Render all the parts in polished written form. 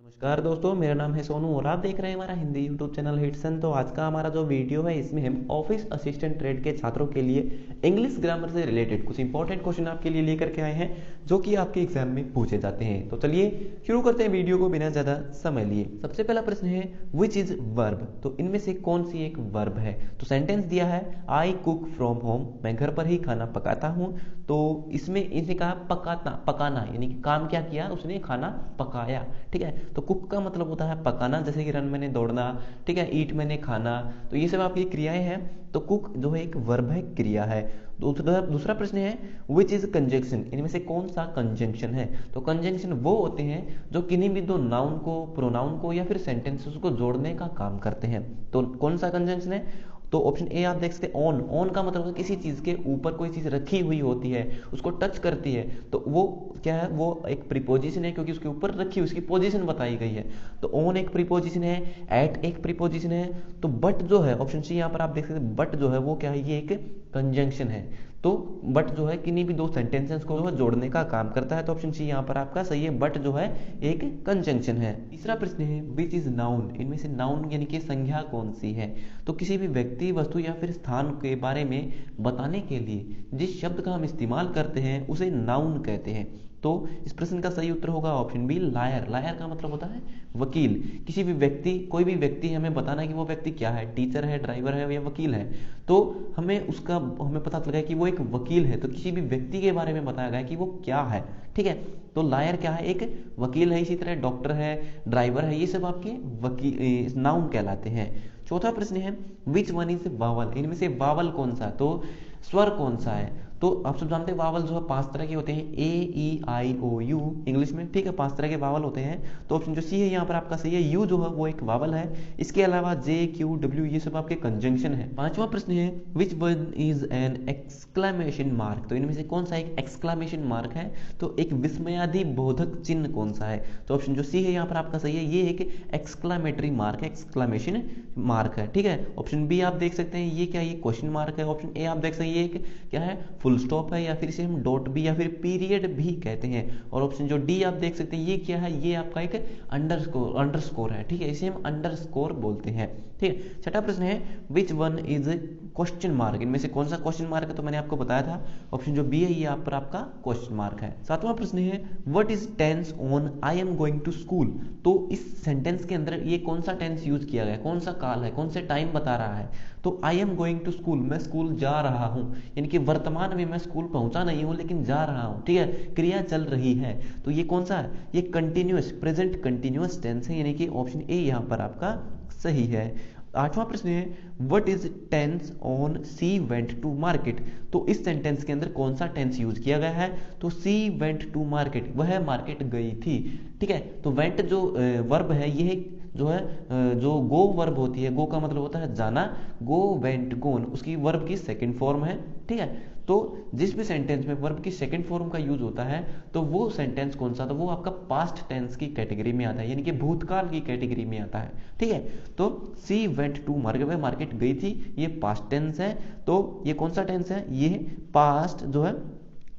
नमस्कार दोस्तों, मेरा नाम है सोनू और आप देख रहे हैं हमारा हिंदी यूट्यूब चैनल हिटसन। तो आज का हमारा जो वीडियो है इसमें हम ऑफिस असिस्टेंट ट्रेड के छात्रों के लिए इंग्लिश ग्रामर से रिलेटेड कुछ इंपॉर्टेंट क्वेश्चन आपके लिए लेकर के आए हैं जो कि आपके एग्जाम में पूछे जाते हैं। तो चलिए शुरू करते हैं वीडियो को बिना ज्यादा समय लिए। सबसे पहला प्रश्न है विच इज वर्ब। तो इनमें से कौन सी एक वर्ब है। तो सेंटेंस दिया है आई कुक फ्रॉम होम, मैं घर पर ही खाना पकाता हूँ। तो इसमें इसे कहा पकाना यानी कि काम क्या किया, उसने खाना पकाया। ठीक है, तो कुक का मतलब होता है पकाना, जैसे कि रन मैंने दौड़ना, ठीक है, ईट मैंने खाना। तो ये सब आपकी क्रियाएं हैं। तो कुक जो है एक वर्ब है, क्रिया है। दूसरा प्रश्न है विच इज कंजंक्शन। इनमें से कौन सा कंजंक्शन है। तो कंजंक्शन वो होते हैं जो किन्हीं भी दो नाउन को, प्रोनाउन को या फिर सेंटेंसेस को जोड़ने का काम करते हैं। तो कौन सा कंजंक्शन है। तो ऑप्शन ए आप देख सकते हैं ऑन। ऑन का मतलब किसी चीज के ऊपर कोई चीज रखी हुई होती है, उसको टच करती है, तो वो क्या है, वो एक प्रीपोजिशन है क्योंकि उसके ऊपर रखी, उसकी पोजीशन बताई गई है। तो ऑन एक प्रीपोजिशन है, एट एक प्रीपोजिशन है। तो बट जो है ऑप्शन सी, यहाँ पर आप देख सकते हैं बट जो है वो क्या है, ये एक कंजंक्शन है। तो बट जो है किन्हीं भी दो सेंटेंसेस को जो है जोड़ने का काम करता है। तो ऑप्शन सी यहाँ पर आपका सही है, बट जो है एक कंजंक्शन है। तीसरा प्रश्न है विच इज नाउन। इनमें से नाउन यानी कि संज्ञा कौन सी है। तो किसी भी व्यक्ति, वस्तु या फिर स्थान के बारे में बताने के लिए जिस शब्द का हम इस्तेमाल करते हैं उसे नाउन कहते हैं। तो इस प्रश्न का सही उत्तर होगा ऑप्शन बी लायर। लायर का मतलब होता है वकील। किसी भी व्यक्ति, कोई भी व्यक्ति, हमें बताना है कि वो व्यक्ति क्या है, टीचर है, ड्राइवर है या वकील है। तो हमें पता चल गया कि वो एक वकील है। तो किसी भी व्यक्ति के बारे में बताया गया कि वो क्या है। ठीक है, तो लायर क्या है, एक वकील है। इसी तरह डॉक्टर है, ड्राइवर है, ये सब आपके वकील नाउन कहलाते हैं। चौथा प्रश्न है विच वन इज वावल। इनमें से वावल कौन सा, तो स्वर कौन सा है। तो आप सब जानते हैं वावल जो है 5 तरह के होते हैं, ए ई आई ओ यू इंग्लिश में। ठीक है, 5 तरह के वावल होते हैं। तो ऑप्शन जो सी है यहाँ पर आपका सही है, यू जो है वो एक वावल है। इसके अलावा जे, क्यू, डब्ल्यू ये सब आपके कंजंक्शन है। पांचवा प्रश्न है which one is an exclamation mark. तो इनमें से कौन सा एक एक्सक्लेमेशन मार्क है। तो एक विस्मयादि बोधक चिन्ह कौन सा है। तो ऑप्शन जो सी है यहाँ पर आपका सही है, ये एक एक्सक्लेमेटरी मार्क है, एक्सक्लेमेशन मार्क है। ठीक है, ऑप्शन बी आप देख सकते हैं, ये क्या, ये क्वेश्चन मार्क है। ऑप्शन ए आप देख सकते हैं, ये एक क्या है, फुल स्टॉप है, या फिर इसे हम डॉट भी या फिर पीरियड भी कहते हैं। और ऑप्शन जो डी आप देख सकते हैं, ये क्या है, ये आपका एक अंडरस्कोर है। ठीक है, इसे हम अंडरस्कोर बोलते हैं। ठीक है, छठा प्रश्न है which one is question mark. इनमें से कौन सा क्वेश्चन मार्क है। तो मैंने आपको बताया था ऑप्शन जो बी है, ये आप पर आपका क्वेश्चन मार्क है। सातवां प्रश्न है what is tense on I am going to school. तो इस सेंटेंस के अंदर ये कौन सा टेंस यूज किया गया है, कौन सा काल है, कौन से टाइम बता रहा है। तो I am going to school, मैं स्कूल जा रहा हूं, यानी कि वर्तमान में मैं स्कूल पहुंचा नहीं हूं लेकिन जा रहा हूं। ठीक है, क्रिया चल रही है। तो ये कौन सा है, ये कंटिन्यूअस, प्रेजेंट कंटिन्यूअस टेंस है, यानी कि ऑप्शन ए यहां पर आपका सही है। आठवां प्रश्न है what is tense on she went to market. तो इस सेंटेंस के अंदर कौन सा टेंस यूज किया गया है। तो सी वेंट टू मार्केट, वह मार्केट गई थी। ठीक है, तो वेंट जो वर्ब है, ये जो है जो गो वर्ब होती है, गो का मतलब होता है जाना, गो वेंट गोन, उसकी वर्ब की सेकंड फॉर्म है। ठीक है, तो जिस भी सेंटेंस में वर्ब की सेकंड फॉर्म का यूज होता है तो वो सेंटेंस कौन सा, तो वो आपका पास्ट टेंस की कैटेगरी में आता है, यानी कि भूतकाल की कैटेगरी में आता है। ठीक है, तो सी वेंट टू मार्केट, वह मार्केट गई थी, ये पास्ट टेंस है। तो ये कौन सा टेंस है, ये पास्ट जो है,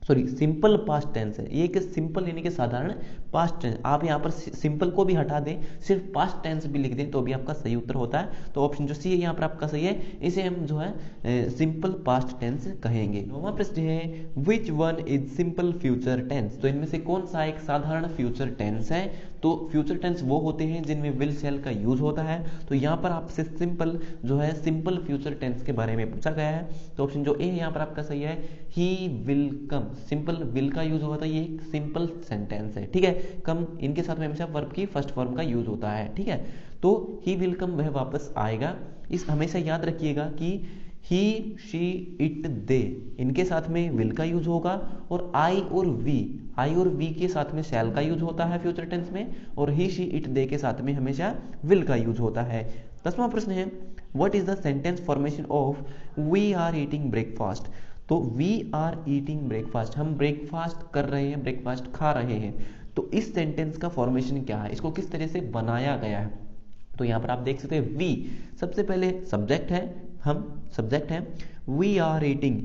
सॉरी सिंपल पास्ट टेंस है। ये एक सिंपल यानी कि साधारण पास्ट टेंस। आप यहाँ पर सिंपल को भी हटा दें, सिर्फ पास्ट टेंस भी लिख दें तो भी आपका सही उत्तर होता है। तो ऑप्शन जो सी है यहाँ पर आपका सही है, इसे हम जो है सिंपल पास्ट टेंस कहेंगे। नौवां प्रश्न है which one is simple future tense. तो इनमें से कौन सा एक साधारण फ्यूचर टेंस है। तो फ्यूचर टेंस वो होते हैं जिनमें विल शेल का यूज होता है। तो यहाँ पर आपसे सिंपल जो है सिंपल फ्यूचर टेंस के बारे में पूछा गया है। तो ऑप्शन जो ए यहाँ पर आपका सही है, he will come. Simple will का यूज होता है, ये एक सिंपल सेंटेंस है। ठीक है, कम इनके साथ में हमेशा वर्ब की फर्स्ट फॉर्म का यूज होता है। ठीक है, तो ही विल कम, वह वापस आएगा। इस हमेशा याद रखिएगा कि ही, शी, इट, दे इनके साथ में विल का यूज होगा, और आई और वी के साथ में शैल का यूज होता है फ्यूचर टेंस में, और ही, शी, इट, दे के साथ में हमेशा विल का यूज होता है। 10वां प्रश्न है what is the sentence formation of we are eating breakfast. तो वी आर ईटिंग ब्रेकफास्ट, हम ब्रेकफास्ट कर रहे हैं, ब्रेकफास्ट खा रहे हैं। तो इस सेंटेंस का फॉर्मेशन क्या है, इसको किस तरह से बनाया गया है। तो यहां पर आप देख सकते हैं वी सबसे पहले सब्जेक्ट है, हम सब्जेक्ट है, वी आर ईटिंग,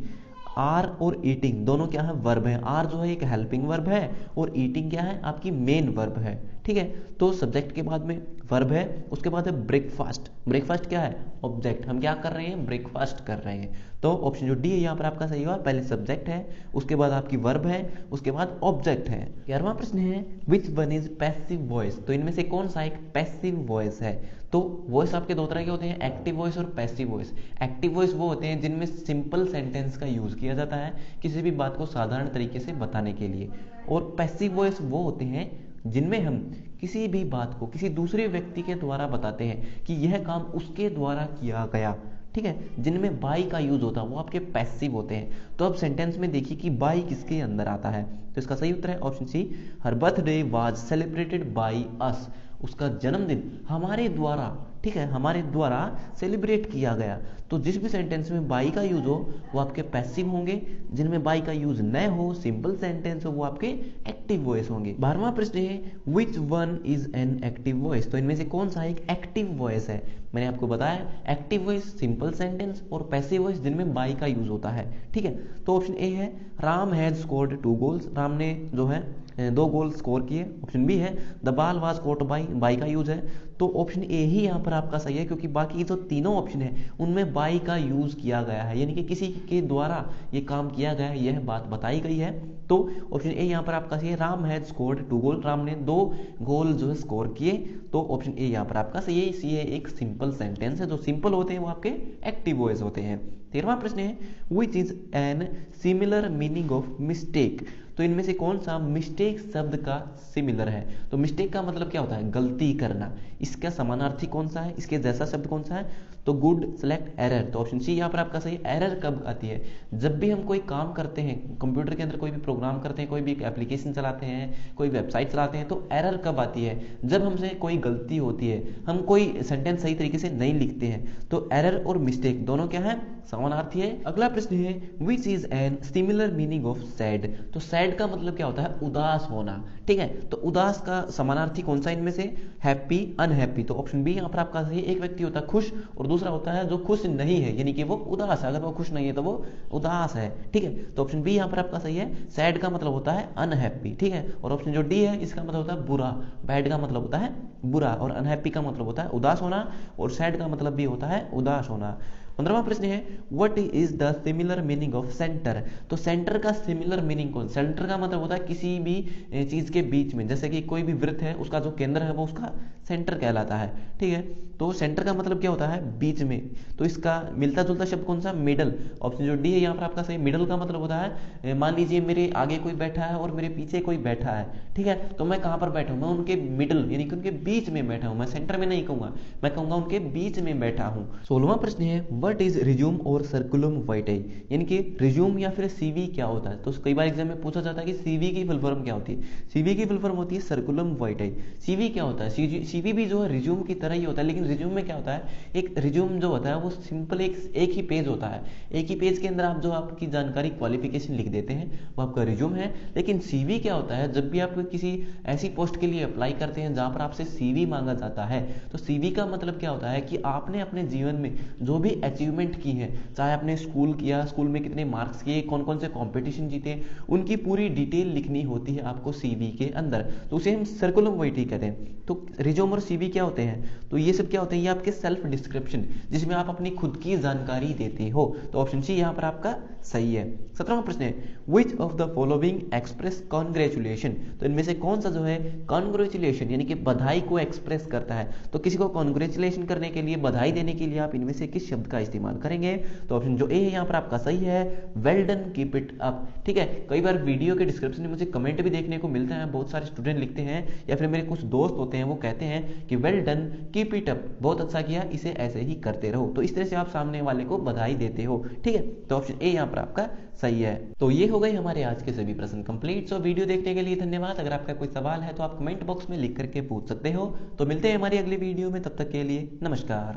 आर और ईटिंग दोनों क्या है, वर्ब है। आर जो है एक हेल्पिंग वर्ब है और ईटिंग क्या है, आपकी मेन वर्ब है। ठीक है। तो सब्जेक्ट के बाद में वर्ब है, उसके बाद है ब्रेकफास्ट। ब्रेकफास्ट क्या है? ऑब्जेक्ट। हम क्या कर रहे हैं? ब्रेकफास्ट कर रहे हैं। तो ऑप्शन जो डी है यहाँ पर आपका सही होगा। पहले सब्जेक्ट है, उसके बाद आपकी वर्ब है, उसके बाद ऑब्जेक्ट है। 11वां प्रश्न है which one is passive voice. तो इनमें से कौन सा एक पैसिव वॉइस है? तो वॉइस आपके दो तरह के होते हैं, एक्टिव वॉइस और पैसिव वॉइस। एक्टिव वॉइस वो होते हैं जिनमें सिंपल सेंटेंस का यूज किया जाता है किसी भी बात को साधारण तरीके से बताने के लिए, और पैसिव वॉइस वो होते हैं जिनमें हम किसी भी बात को किसी दूसरे व्यक्ति के द्वारा बताते हैं कि यह काम उसके द्वारा किया गया, ठीक है। जिनमें बाई का यूज होता है वो आपके पैसिव होते हैं। तो अब सेंटेंस में देखिए कि बाई किसके अंदर आता है, तो इसका सही उत्तर है option C, her birthday was celebrated by us. उसका जन्मदिन हमारे द्वारा, ठीक है, हमारे द्वारा सेलिब्रेट किया गया। तो जिस भी सेंटेंस में बाई का यूज हो वो आपके पैसिव होंगे, जिनमें बाई का यूज न हो, सिंपल सेंटेंस हो, वो आपके एक्टिव वॉइस होंगे। 12वां प्रश्न है which one is an active voice. तो इनमें से कौन सा एक एक्टिव वॉइस है? मैंने आपको बताया एक्टिव वॉइस सिंपल सेंटेंस और पैसिव वॉइस जिनमें बाई का यूज होता है, ठीक है। तो ऑप्शन ए है Ram has scored 2 goals. Ram ने जो है 2 गोल स्कोर किए। ऑप्शन बी है the ball was caught by, by का यूज है। तो ऑप्शन ए ही यहाँ पर आपका सही है, क्योंकि बाकी जो तीनों ऑप्शन है उनमें बाई का यूज किया गया है, यानी कि किसी के द्वारा ये काम किया गया है, यह बात बताई गई है। तो ऑप्शन ए यहाँ पर आपका सही है, राम हैज स्कोर्ड 2 गोल। राम ने 2 गोल जो है स्कोर किए। तो ऑप्शन ए यहाँ पर आपका सही है। सी है एक सिंपल सेंटेंस है, जो सिंपल होते हैं वो आपके एक्टिव वॉइस होते हैं। 13वां प्रश्न है which is an similar meaning of mistake. तो इनमें से कौन सा मिस्टेक शब्द का सिमिलर है? तो मिस्टेक का मतलब क्या होता है? गलती करना। इसका समानार्थी कौन सा है? इसके जैसा शब्द कौन सा है? तो गुड सेलेक्ट एरर। तो ऑप्शन सी यहाँ पर आपका सही। एरर कब आती है? जब भी हम कोई काम करते हैं, कंप्यूटर के अंदर कोई भी प्रोग्राम करते हैं, कोई भी एप्लीकेशन चलाते हैं, कोई वेबसाइट चलाते हैं, तो एरर कब आती है? जब हमसे कोई गलती होती है, हम कोई सेंटेंस सही तरीके से नहीं लिखते हैं। तो एरर और मिस्टेक दोनों क्या है? समानार्थी है। अगला प्रश्न है which is an similar meaning of sad. तो सैड का मतलब क्या होता है? उदास होना, ठीक है। तो उदास का समानार्थी कौन सा इनमें से? Happy, unhappy. तो ऑप्शन बी यहाँ पर आपका सही। एक व्यक्ति होता है खुश और दूसरा होता है जो खुश नहीं है, यानी कि वो उदास है। अगर वो खुश नहीं है तो वो उदास है, ठीक है। तो ऑप्शन बी यहाँ पर आपका सही है। सैड का मतलब होता है अनहैप्पी, ठीक है। और ऑप्शन जो डी है इसका मतलब होता है बुरा। बैड का मतलब होता है बुरा, और अनहैप्पी का मतलब होता है उदास होना, और सैड का मतलब भी होता है उदास होना। 15वां प्रश्न है what is the similar meaning of centre. तो सेंटर का सिमिलर मीनिंग कौन? सेंटर का मतलब होता है किसी भी चीज के बीच में, जैसे कि कोई भी वृत्त है उसका जो केंद्र है वो उसका सेंटर कहलाता है, ठीक है। तो सेंटर का मतलब क्या होता है? बीच में। तो इसका मिलता जुलता शब्द कौन सा? मिडल। ऑप्शन जो डी है यहाँ पर आपका सही। मिडल का मतलब होता है मान लीजिए मेरे आगे कोई बैठा है और मेरे पीछे कोई बैठा है, ठीक है। तो मैं कहाँ पर बैठा हूँ? मैं उनके मिडल यानी कि उनके बीच में बैठा हूँ। मैं सेंटर में नहीं कहूंगा, मैं कहूंगा उनके बीच में बैठा हूँ। 16वां प्रश्न है व्हाट इज रिज्यूम और सर्कुलम वाइटाई। यानी कि रिज्यूम या फिर सीवी क्या होता है? तो कई बार एग्जाम में पूछा जाता है कि सीवी की फुल फॉर्म क्या होती है। सीवी की फुल फॉर्म होती है सर्कुलम वाइटाई। सीवी क्या होता है? सीवी भी जो है रिज्यूम की तरह ही होता है, लेकिन रिज्यूम में क्या होता है? एक रिज्यूम जो होता है वो सिंपल एक ही पेज होता है। एक ही पेज के अंदर आप जो आपकी जानकारी क्वालिफिकेशन लिख देते हैं वो आपका रिज्यूम है। लेकिन सीवी क्या होता है? जब भी आप किसी ऐसी पोस्ट के लिए अप्लाई करते हैं जहां पर आपसे सीवी मांगा जाता है, तो सीवी का मतलब क्या होता है कि आपने अपने जीवन में जो भी अचीवमेंट की है, चाहे आपने स्कूल किया, स्कूल में कितने मार्क्स किए, कौन कौन से कंपटीशन जीते, उनकी पूरी डिटेल लिखनी होती है आपको सीवी के अंदर। तो उसे हम सर्कुलम वाइटाई कहते हैं। तो रिज्यूम और सीवी क्या होते हैं? तो ये सब क्या होते हैं? ये आपके सेल्फ डिस्क्रिप्शन, जिसमें आप अपनी खुद की जानकारी देते हो। तो ऑप्शन सी यहाँ पर आपका सही है। 17वां प्रश्न है which of the following express congratulation. तो इनमें से कौन सा जो है कॉन्ग्रेचुलेशन यानी कि बधाई को एक्सप्रेस करता है? तो किसी को कॉन्ग्रेचुलेशन करने के लिए, बधाई देने के लिए आप इनमें से किस शब्द का इस्तेमाल करेंगे? तो ऑप्शन जो ए है यहाँ पर आपका सही है, well done keep it up, ठीक है। कई बार वीडियो के डिस्क्रिप्शन में मुझे कमेंट भी देखने को मिलते हैं, बहुत सारे स्टूडेंट लिखते हैं या फिर मेरे कुछ दोस्त होते हैं वो कहते हैं कि well done keep it up, बहुत अच्छा किया, इसे ऐसे ही करते रहो। तो इस तरह से आप सामने वाले को बधाई देते हो, ठीक है। तो ऑप्शन ए यहाँ पर आपका सही है। तो ये हो गए हमारे आज के सभी प्रश्न कंप्लीट। सो वीडियो देखने के लिए धन्यवाद। अगर आपका कोई सवाल है तो आप कमेंट बॉक्स में लिख करके पूछ सकते हो। तो मिलते हैं हमारी अगली वीडियो में, तब तक के लिए नमस्कार।